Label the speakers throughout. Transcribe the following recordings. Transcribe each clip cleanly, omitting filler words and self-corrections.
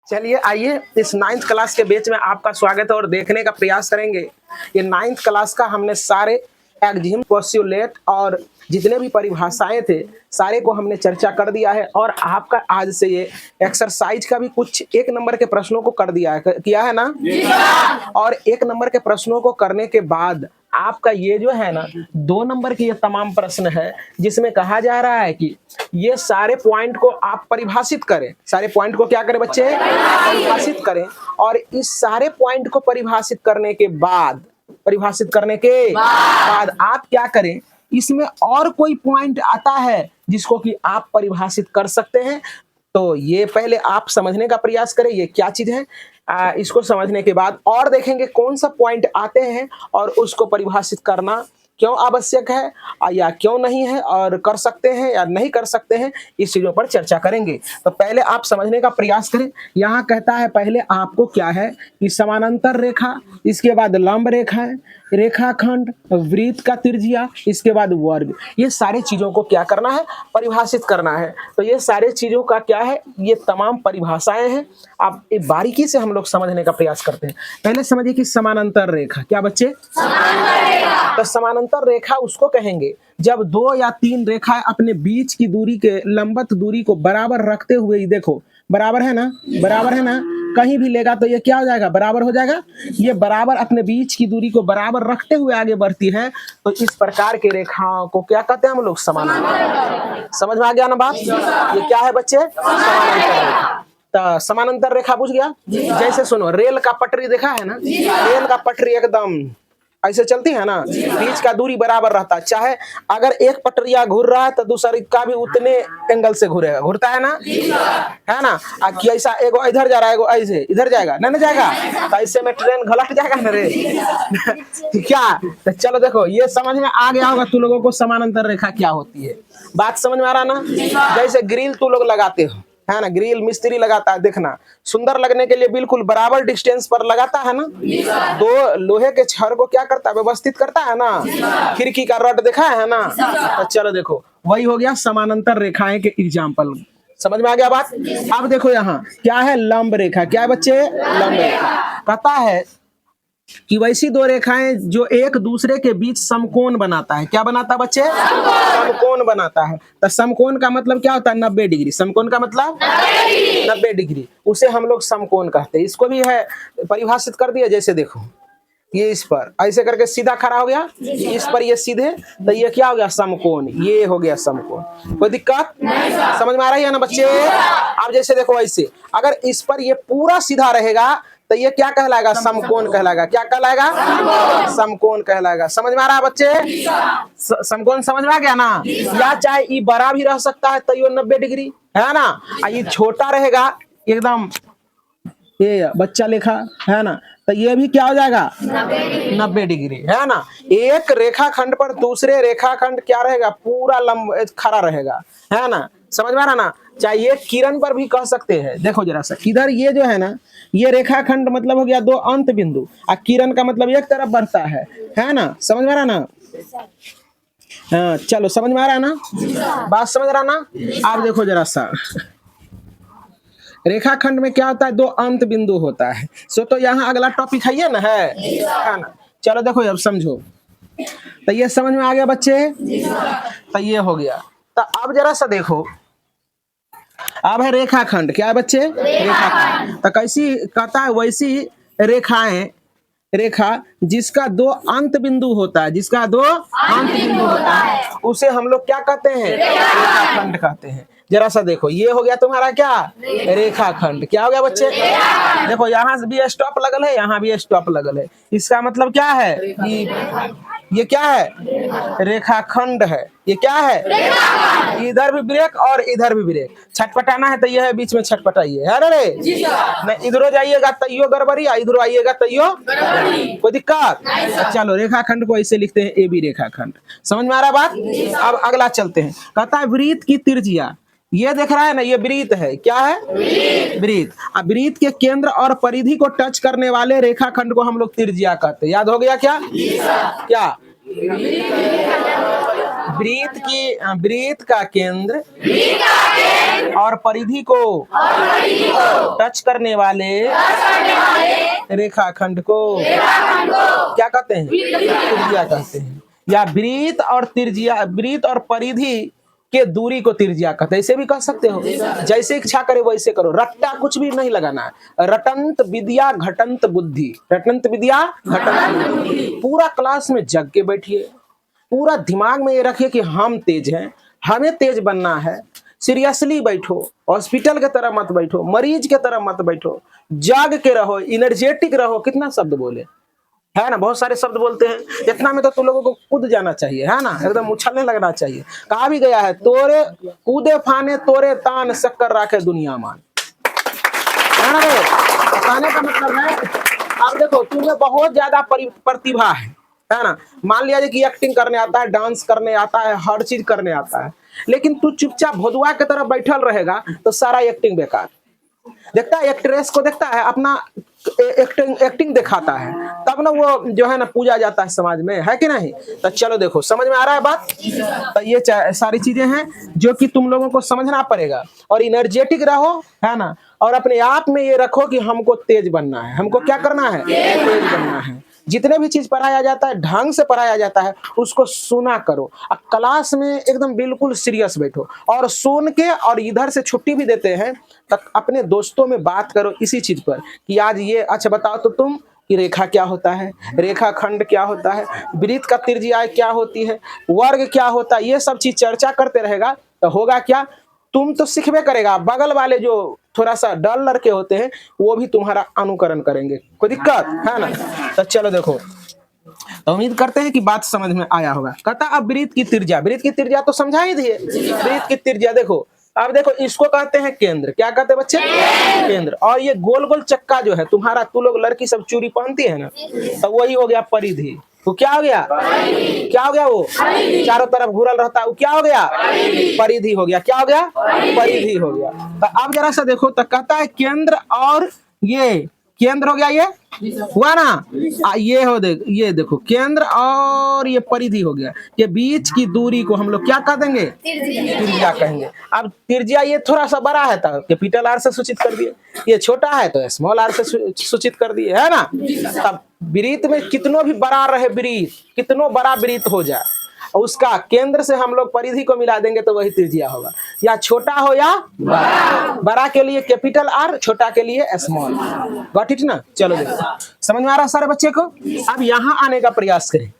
Speaker 1: चलिए आइए इस 9th क्लास के बैच में आपका स्वागत है और देखने का प्रयास करेंगे। ये 9th क्लास का हमने सारे एक्जिम पोस्टुलेट और जितने भी परिभाषाएं थे सारे को हमने चर्चा कर दिया है और आपका आज से ये एक्सरसाइज का भी कुछ 1 नंबर के प्रश्नों को कर दिया है, किया है ना जी। और 1 नंबर के प्रश्नों को करने के बाद आपका ये जो है ना 2 नंबर के ये तमाम प्रश्न है जिसमें कहा जा रहा है कि ये सारे पॉइंट को आप परिभाषित करें। सारे पॉइंट को क्या करें बच्चे? परिभाषित करें। और इस सारे पॉइंट को परिभाषित करने के बाद आप क्या करें, इसमें और कोई पॉइंट आता है जिसको कि आप परिभाषित कर सकते हैं। तो ये पहले आप समझने का प्रयास करें ये क्या चीज है। इसको समझने के बाद और देखेंगे कौन सा पॉइंट आते हैं और उसको परिभाषित करना क्यों आवश्यक है या क्यों नहीं है और कर सकते हैं या नहीं कर सकते हैं, इस चीजों पर चर्चा करेंगे। तो पहले आप समझने का प्रयास करें। यहाँ कहता है पहले आपको क्या है कि समानांतर रेखा, इसके बाद लंब रेखा, रेखाखंड, वृत्त का त्रिज्या, इसके बाद वर्ग, ये सारे चीजों को क्या करना है? परिभाषित करना है। तो ये सारे चीजों का क्या है? ये तमाम परिभाषाएं हैं। आप एक बारीकी से हम लोग समझने का प्रयास करते हैं। पहले समझिए कि समानांतर रेखा क्या बच्चे? तो समानांतर रेखा उसको कहेंगे जब 2 या 3 रेखाएं अपने बीच की दूरी के लंबवत दूरी को बराबर रखते हुए, देखो बराबर है ना, बराबर है ना, कहीं भी लेगा तो ये क्या हो जाएगा? बराबर हो जाएगा। ये बराबर अपने बीच की दूरी को बराबर रखते हुए आगे बढ़ती है, तो इस प्रकार की रेखाओं को क्या कहते हैं हम लोग? समानांतर। समझ में आ गया ना बात? ये क्या है बच्चे? समानांतर रेखा। तो समानांतर रेखा बुझ गया? जैसे सुनो, रेल का पटरी देखा है ना, रेल का पटरी एकदम ऐसे चलती है ना, बीच का दूरी बराबर रहता है। चाहे अगर एक पटरिया घूर रहा है तो दूसरी का भी उतने एंगल से घूरेगा, घूरता है ना, है ना। कि ऐसा एगो इधर जा रहा है, एगो ऐसे इधर जाएगा, नहीं जाएगा, तो ऐसे में ट्रेन घलट जाएगा ना रे। क्या? तो चलो देखो ये समझ में आ गया होगा तू लोगों को समानांतर रेखा क्या होती है। बात समझ में आ रहा ना? जैसे ग्रिल तू लोग लगाते हो, है ना, ग्रिल मिस्त्री लगाता है, देखना सुंदर लगने के लिए बिल्कुल बराबर डिस्टेंस पर लगाता है ना। 2 लोहे के छड़ को क्या करता है? व्यवस्थित करता है ना। खिड़की का रड देखा है ना। तो चलो देखो वही हो गया समानांतर रेखाएं के एग्जाम्पल। समझ में आ गया बात? अब देखो यहाँ क्या है? लंब रेखा। क्या है बच्चे? लंब रेखा। कहता है कि वैसी 2 रेखाएं जो एक दूसरे के बीच समकोण बनाता है। क्या बनाता है बच्चे? समकोण बनाता है। तो समकोण का मतलब क्या होता है? 90 डिग्री। समकोण का मतलब 90 डिग्री, उसे हम लोग समकोण कहते हैं। इसको भी है परिभाषित कर दिया। जैसे देखो ये इस पर ऐसे करके सीधा खड़ा हो गया, इस पर ये सीधे, तो ये क्या हो गया? समकोण। ये हो गया समकोण। कोई दिक्कत? समझ में आ रही है ना बच्चे? अब जैसे देखो ऐसे, अगर इस पर ये पूरा सीधा रहेगा तो ये क्या कहलाएगा? समकोण कहलाएगा। क्या कहलाएगा? समकोण कहलाएगा। समझ में आ रहा है बच्चे? समकोण समझ में आ गया ना? या चाहे ये बड़ा भी रह सकता है तो ये 90 डिग्री, है ना। ये छोटा रहेगा एकदम, ये बच्चा लेखा, है ना, तो ये भी क्या हो जाएगा? 90 डिग्री, है ना। एक रेखाखंड पर दूसरे रेखाखंड क्या रहेगा? पूरा लंब खड़ा रहेगा, है ना। समझ में आ रहा ना? चाहे ये किरण पर भी कह सकते हैं। देखो जरा सा, इधर ये जो है ना, ये रेखाखंड मतलब हो गया 2 अंत बिंदु, और किरण का मतलब एक तरफ बढ़ता है ना। समझ में आ रहा ना? हाँ चलो, समझ में आ रहा ना? बात समझ रहा ना? आप देखो जरा सा, रेखाखंड में क्या होता है? 2 अंत बिंदु होता है। सो तो यहाँ अगला टॉपिक है ये ना, है ना। चलो देखो अब समझो, तो ये समझ में आ गया बच्चे? तो ये हो गया। तो अब जरा सा देखो, अब है रेखाखंड। क्या है बच्चे? रेखाखंड। तो कैसी कहता है? वैसी रेखाएं, रेखा जिसका 2 अंत बिंदु होता है, जिसका 2 अंत बिंदु होता है, उसे हम लोग क्या कहते हैं? रेखाखंड कहते हैं। जरा सा देखो, ये हो गया तुम्हारा क्या? रेखाखंड। क्या हो गया बच्चे? देखो यहाँ भी स्टॉप लगल है, यहाँ भी स्टॉप लगल है। इसका मतलब क्या है? ये क्या है? रेखाखंड है। ये क्या है? इधर भी ब्रेक और इधर भी ब्रेक। छटपटाना है तो ये है, बीच में छटपटाइए, है रे। नहीं इधरो जाइएगा तैयो गड़बड़ी, इधरो आइएगा तैयो गड़बड़ी। कोई दिक्कत? चलो रेखाखंड को ऐसे लिखते हैं, ए बी रेखाखंड। समझ में आ रहा बात? अब अगला चलते हैं। कहता है वृत्त की त्रिज्या। ये देख रहा है ना, ये वृत्त है। क्या है? वृत्त। अब वृत्त के केंद्र और परिधि को टच करने वाले रेखाखंड को हम लोग त्रिज्या कहते हैं। याद हो गया क्या? क्या? वृत्त का केंद्र और परिधि को टच करने वाले रेखाखंड को क्या कहते हैं? त्रिज्या कहते हैं। या वृत्त और त्रिज्या, वृत्त और परिधि के दूरी को त्रिज्या कहते हैं। ऐसे भी कह सकते हो, जैसे इच्छा करे वैसे करो, रट्टा कुछ भी नहीं लगाना है। रटंत विद्या घटंत बुद्धि, रटंत विद्या घटंत बुद्धि। पूरा क्लास में जग के बैठिए, पूरा दिमाग में ये रखिए कि हम तेज हैं, हमें तेज बनना है। सीरियसली बैठो, हॉस्पिटल के तरह मत बैठो, मरीज के तरह मत बैठो, जाग के रहो, एनर्जेटिक रहो। कितना शब्द बोले, है ना, बहुत सारे शब्द बोलते हैं। इतना में तो तुम लोगों को कूद जाना चाहिए, है ना, एकदम उछलने लगना चाहिए। कहा भी गया है, तोरे कूदे फाने तोरे तान, शक्कर राखे दुनिया मान, है ना। बताने का मतलब है, अब देखो तुम्हें बहुत ज्यादा प्रतिभा है ना। मान लिया कि एक्टिंग करने आता है, डांस करने आता है, हर चीज करने आता है, लेकिन तू चुपचाप भोदुआ की तरह बैठल रहेगा तो सारा एक्टिंग बेकार। देखता है, एक्ट्रेस को देखता है, अपना एक्टिंग दिखाता है, तब ना वो जो है ना पूजा जाता है समाज में, है कि नहीं। तो चलो देखो, समझ में आ रहा है बात। तो ये सारी चीजें हैं जो कि तुम लोगों को समझना पड़ेगा। और एनर्जेटिक रहो, है ना, और अपने आप में ये रखो कि हमको तेज बनना है। हमको क्या करना है? तेज बनना है। जितने भी चीज पढ़ाया जाता है, ढंग से पढ़ाया जाता है, उसको सुना करो। अब क्लास में एकदम बिल्कुल सीरियस बैठो, और सुन के, और इधर से छुट्टी भी देते हैं, तक अपने दोस्तों में बात करो इसी चीज पर कि आज ये, अच्छा बताओ तो तुम कि रेखा क्या होता है, रेखा खंड क्या होता है, वृत्त का त्रिज्या क्या होती है, वर्ग क्या होता है, ये सब चीज चर्चा करते रहेगा तो होगा क्या, तुम तो सीखबे करेगा, बगल वाले जो थोड़ा सा डल लड़के होते हैं वो भी तुम्हारा अनुकरण करेंगे। कोई दिक्कत है ना। तो चलो देखो, तो उम्मीद करते हैं कि बात समझ में आया होगा। कहता अब वृत्त की त्रिज्या, वृत्त की त्रिज्या तो समझा ही दिए। वृत्त की त्रिज्या देखो, अब देखो इसको कहते हैं केंद्र। क्या कहते हैं बच्चे? केंद्र। और ये गोल गोल चक्का जो है तुम्हारा, तू लोग लड़की सब चूड़ी पहनती है ना, तो वही हो गया परिधि। वो क्या हो गया? क्या हो गया? वो चारों तरफ घूरल रहता है, वो क्या हो गया? परिधि हो गया। क्या हो गया? परिधि हो गया। तो अब जरा सा देखो, तो कहता है केंद्र, और ये केंद्र हो गया, ये हुआ ना, ये हो ये देखो केंद्र और ये परिधि हो गया। ये बीच की दूरी को हम लोग क्या कह देंगे? त्रिज्या कहेंगे। अब त्रिज्या ये थोड़ा सा बड़ा है तो कैपिटल आर से सूचित कर दिए, ये छोटा है तो स्मॉल आर से सूचित कर दिए, है ना। अब वृत्त में कितनों भी बड़ा रहे वृत्त, कितनों बड़ा वृत्त हो जाए, उसका केंद्र से हम लोग परिधि को मिला देंगे तो वही त्रिज्या होगा। या छोटा हो या बड़ा, बड़ा के लिए कैपिटल आर, छोटा के लिए स्मॉल। गॉट इट ना। चलो देखो, समझ में आ रहा है सारे बच्चे को। अब यहाँ आने का प्रयास करें।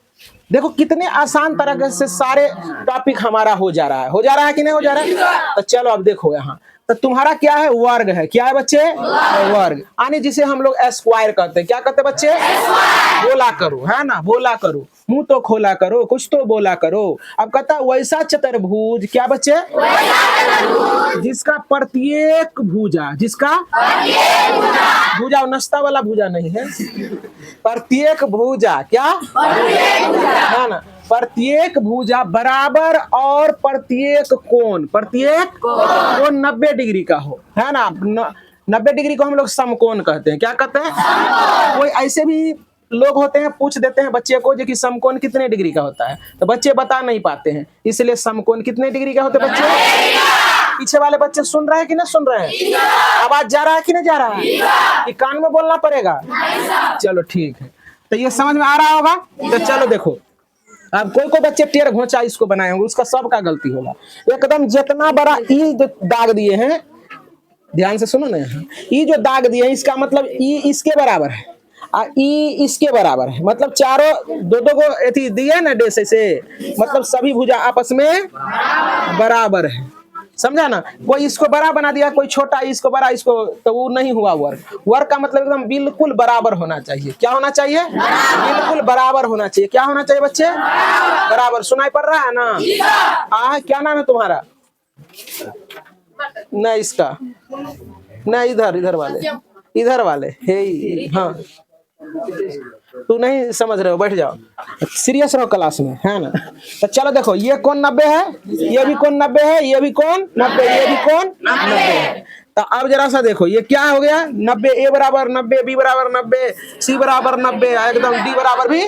Speaker 1: देखो कितने आसान तरीके से सारे टॉपिक हमारा हो जा रहा है, हो जा रहा है कि नहीं हो जा रहा है। तो चलो अब देखो यहाँ, तो तुम्हारा क्या है? वर्ग है। क्या है बच्चे? वर्ग। यानी जिसे हम लोग स्क्वायर कहते हैं। क्या कहते हैं बच्चे? बोला करो, है ना, बोला करो, मुंह तो खोला करो, कुछ तो बोला करो। अब कहता है वैसा चतुर्भुज। क्या बच्चे? जिसका प्रत्येक भुजा, जिसका भुजा नस्ता वाला भुजा नहीं है, प्रत्येक भुजा, क्या है ना, प्रत्येक भुजा बराबर, और प्रत्येक कोण, प्रत्येक कोण 90 डिग्री का हो, है ना। 90 डिग्री को हम लोग समकोण कहते हैं। क्या कहते हैं? कोई ऐसे भी लोग होते हैं, पूछ देते हैं बच्चे को जो कि समकोण कितने डिग्री का होता है, तो बच्चे बता नहीं पाते हैं, इसलिए समकोण कितने डिग्री का होते हैं बच्चे? पीछे वाले बच्चे सुन रहे हैं कि नहीं सुन रहे हैं? आवाज जा रहा है कि नहीं जा रहा है? ये कान में बोलना पड़ेगा। चलो ठीक है, तो ये समझ में आ रहा होगा। तो चलो देखो, अब कोई बच्चे टेढ़ घोंचा इसको बनाए होंगे, उसका सबका गलती होगा एकदम। जितना बड़ा ई जो दाग दिए हैं, ध्यान से सुनो ना, यहाँ ई जो दाग दिए हैं, इसका मतलब ई इसके बराबर है, ई इसके बराबर है, मतलब चारों दो दो को एथी दिए ना डेस से, मतलब सभी भुजा आपस में बराबर है। समझा ना। कोई इसको बड़ा बना दिया, कोई छोटा, इसको बड़ा, इसको, तो वो नहीं हुआ वर्ग। वर्ग का मतलब एकदम बिल्कुल बराबर होना चाहिए। क्या होना चाहिए? बिल्कुल बराबर होना चाहिए। क्या होना चाहिए बच्चे? बराबर। सुनाई पड़ रहा है ना? क्या नाम है तुम्हारा? नहीं इसका नहीं, इधर वाले हे, हाँ तू नहीं समझ रहे हो, बैठ जाओ, सीरियस रहो क्लास में, है ना। तो चलो देखो, ये कौन 90 है, ये भी कौन 90 है, ये भी कौन 90, ये भी कौन 90 है। तो अब जरा सा देखो, ये क्या हो गया? 90, ए बराबर 90, बी बराबर 90, सी बराबर 90, एकदम डी बराबर भी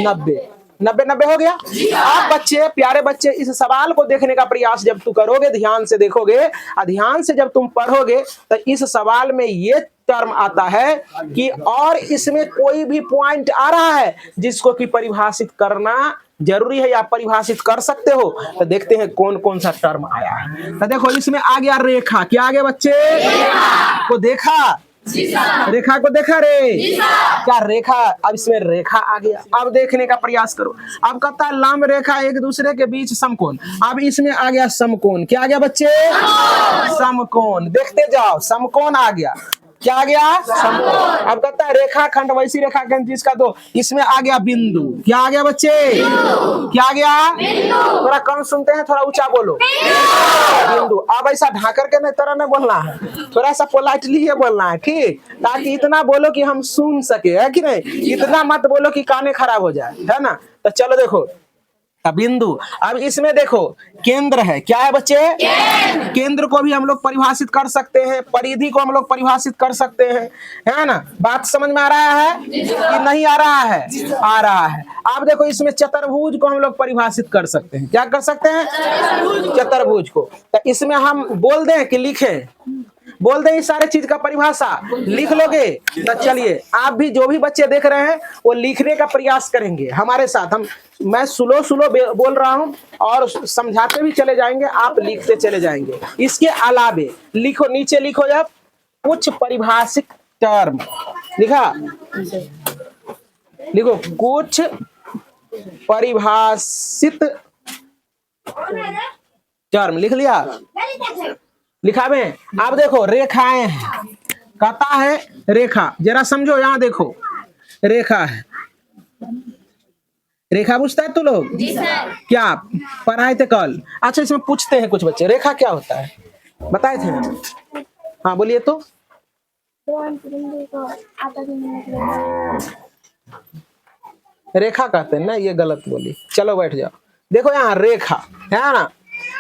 Speaker 1: 90। 90 90 हो गया। आप बच्चे, प्यारे बच्चे, इस सवाल को देखने का प्रयास जब तू करोगे, ध्यान से देखोगे और ध्यान से जब तुम पढ़ोगे तो इस सवाल में ये टर्म आता है कि और इसमें कोई भी पॉइंट आ रहा है जिसको कि परिभाषित करना जरूरी है या परिभाषित कर सकते हो। तो देखते हैं कौन कौन सा टर्म आया है। तो देखो इसमें आ गया रेखा। क्या आ गया बच्चे? को देखा, रेखा को देखा रे, क्या रेखा? अब इसमें रेखा आ गया। अब देखने का प्रयास करो। अब कहता है लंब रेखा एक दूसरे के बीच समकोण। अब इसमें आ गया समकोण। क्या आ गया बच्चे? समकोण। देखते जाओ, समकोण आ गया। क्या आ गया? समकोण। अब कहता है रेखा खंड वैसी रेखा खंड जिसका दो, इसमें आ गया बिंदु। क्या आ गया बच्चे? क्या आ गया? थोड़ा कम सुनते हैं, थोड़ा ऊंचा बोलो। बिंदु। अब ऐसा ढाकर के नहीं तरह नहीं बोलना है, थोड़ा सा पोलाइटली ये बोलना है, ठीक? ताकि इतना बोलो कि हम सुन सके, है कि नहीं? इतना मत बोलो कि काने खराब हो जाए, है ना? तो चलो देखो बिंदु। अब इसमें देखो केंद्र है। क्या है बच्चे? केंद्र को भी हम लोग परिभाषित कर सकते हैं, परिधि को हम लोग परिभाषित कर सकते हैं, है ना? बात समझ में आ रहा है कि नहीं आ रहा है? आ रहा है। आप देखो इसमें चतुर्भुज को हम लोग परिभाषित कर सकते हैं। क्या कर सकते हैं? चतुर्भुज को। तो इसमें हम बोल दें कि लिखें? बोल दें इस सारे चीज का परिभाषा लिख लोगे? तो चलिए आप भी, जो भी बच्चे देख रहे हैं वो लिखने का प्रयास करेंगे हमारे साथ। मैं स्लो स्लो बोल रहा हूं और समझाते भी चले जाएंगे, आप लिखते चले जाएंगे। इसके अलावे लिखो, नीचे लिखो जब कुछ परिभाषित टर्म। लिखा? लिखो कुछ परिभाषित टर्म। लिख लिया? लिखा में? आप देखो रेखाएं हैं। कहता है रेखा, जरा समझो, यहां देखो रेखा है। रेखा पूछता है तू लोग? क्या पढ़ाए थे कल? अच्छा इसमें पूछते हैं कुछ बच्चे, रेखा क्या होता है बताए थे? हाँ बोलिए तो। रेखा कहते हैं ना, ये गलत बोली। चलो बैठ जाओ। देखो यहाँ रेखा है ना,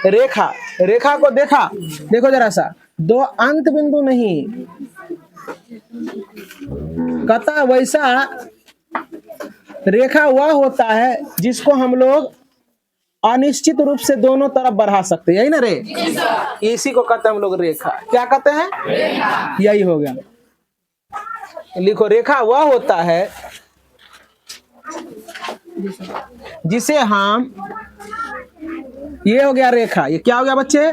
Speaker 1: रेखा, रेखा को देखा, देखो जरा सा, दो अंत बिंदु नहीं, कहता वैसा रेखा वह होता है जिसको हम लोग अनिश्चित रूप से दोनों तरफ बढ़ा सकते हैं। यही ना रे? इसी को कहते हैं हम लोग रेखा। क्या कहते हैं? रेखा। यही हो गया। लिखो रेखा वह होता है जिसे हम, ये हो गया रेखा। ये क्या हो गया बच्चे?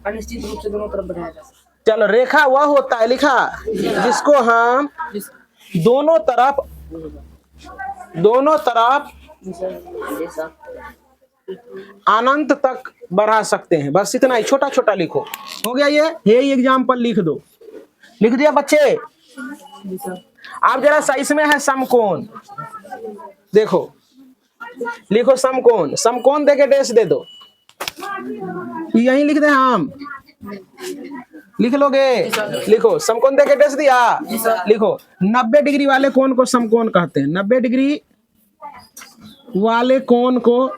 Speaker 1: अनिश्चित रूप से दोनों तरफ बढ़ाया जा सकता है। चलो रेखा वह होता है, लिखा, जिसको हम दोनों तरफ अनंत तक बढ़ा सकते हैं। बस इतना ही, छोटा छोटा लिखो। हो गया ये एग्जाम्पल लिख दो। लिख दिया बच्चे? आप जरा सा, इसमें है समकोण। देखो लिखो समकोण। समकोण देके डैश दे दो, यही लिख दे हम। लिख लोगे? लिखो समकोण देके डैश दिया। लिखो 90 डिग्री वाले कोण को समकोण कहते हैं। 90 डिग्री वाले कोण को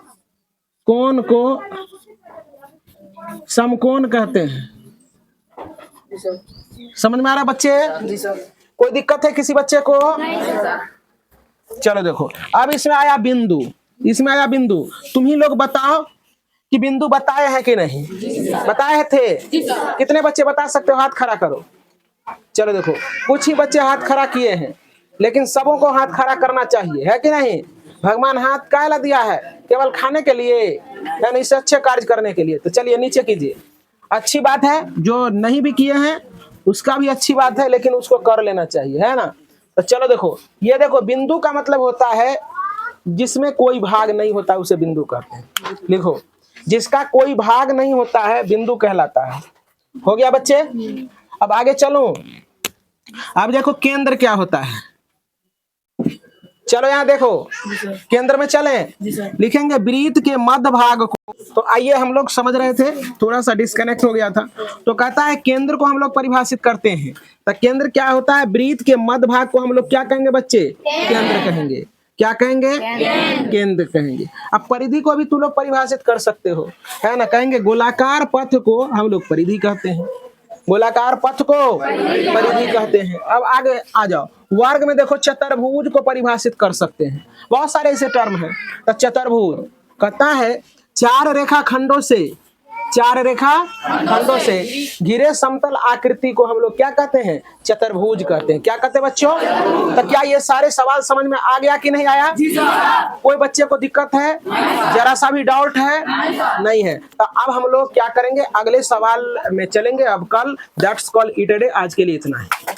Speaker 1: समकोण कहते हैं। समझ में आ रहा बच्चे? कोई दिक्कत है किसी बच्चे को? चलो देखो अब इसमें आया बिंदु। इसमें आया बिंदु। तुम ही लोग बताओ कि बिंदु बताए हैं कि नहीं? बताए थे? कितने बच्चे बता सकते हो? हाथ खड़ा करो। चलो देखो कुछ ही बच्चे हाथ खड़ा किए हैं, लेकिन सबों को हाथ खड़ा करना चाहिए, है कि नहीं? भगवान हाथ काहे दिया है? केवल खाने के लिए या नहीं, से अच्छे कार्य करने के लिए। तो चलिए नीचे कीजिए। अच्छी बात है, जो नहीं भी किए हैं उसका भी अच्छी बात है, लेकिन उसको कर लेना चाहिए, है ना? तो चलो देखो, ये देखो बिंदु का मतलब होता है जिसमें कोई भाग नहीं होता, उसे बिंदु कहते हैं। लिखो जिसका कोई भाग नहीं होता है बिंदु कहलाता है। हो गया बच्चे? अब आगे चलो। अब देखो केंद्र क्या होता है। चलो यहाँ देखो केंद्र में चलें। लिखेंगे वृत्त के मध्य भाग को। तो आइए हम लोग समझ रहे थे, थोड़ा सा डिस्कनेक्ट हो गया था। तो कहता है केंद्र को हम लोग परिभाषित करते हैं। तो केंद्र क्या होता है? वृत्त के मध्य भाग को हम लोग क्या कहेंगे बच्चे? केंद्र कहेंगे। क्या कहेंगे? केंद्र कहेंगे। अब परिधि को भी तू लोग परिभाषित कर सकते हो, है ना? कहेंगे गोलाकार पथ को हम लोग परिधि कहते हैं। गोलाकार पथ को परिधि कहते हैं। अब आगे आ जाओ, वर्ग में देखो चतुर्भुज को परिभाषित कर सकते हैं, बहुत सारे ऐसे टर्म हैं। तो चतुर्भुज कहता है चार रेखा खंडों से घिरे समतल आकृति को हम लोग क्या कहते हैं? चतुर्भुज कहते हैं। क्या कहते हैं बच्चों? तो क्या ये सारे सवाल समझ में आ गया कि नहीं आया? कोई बच्चे को दिक्कत है? जरा सा भी डाउट है? नहीं है। तो अब हम लोग क्या करेंगे, अगले सवाल में चलेंगे। अब कल that's call it a day. आज के लिए इतना है।